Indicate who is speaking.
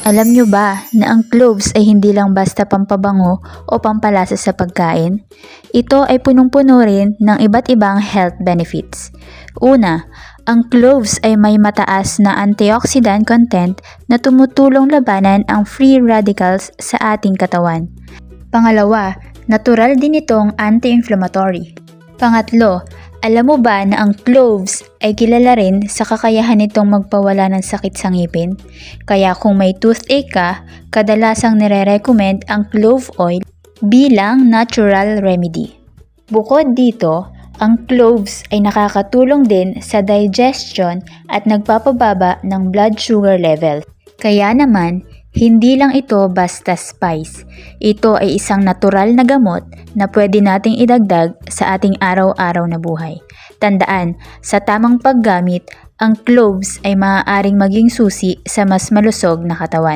Speaker 1: Alam nyo ba na ang cloves ay hindi lang basta pampabango o pampalasa sa pagkain? Ito ay punong-puno rin ng iba't ibang health benefits. Una, ang cloves ay may mataas na antioxidant content na tumutulong labanan ang free radicals sa ating katawan. Pangalawa, natural din itong anti-inflammatory. Pangatlo, alam mo ba na ang cloves ay kilala rin sa kakayahan nitong magpawala ng sakit sa ngipin? Kaya kung may toothache ka, kadalasang nire-recommend ang clove oil bilang natural remedy. Bukod dito, ang cloves ay nakakatulong din sa digestion at nagpapababa ng blood sugar level. Kaya naman, hindi lang ito basta spice. Ito ay isang natural na gamot na pwede nating idagdag sa ating araw-araw na buhay. Tandaan, sa tamang paggamit, ang cloves ay maaaring maging susi sa mas malusog na katawan.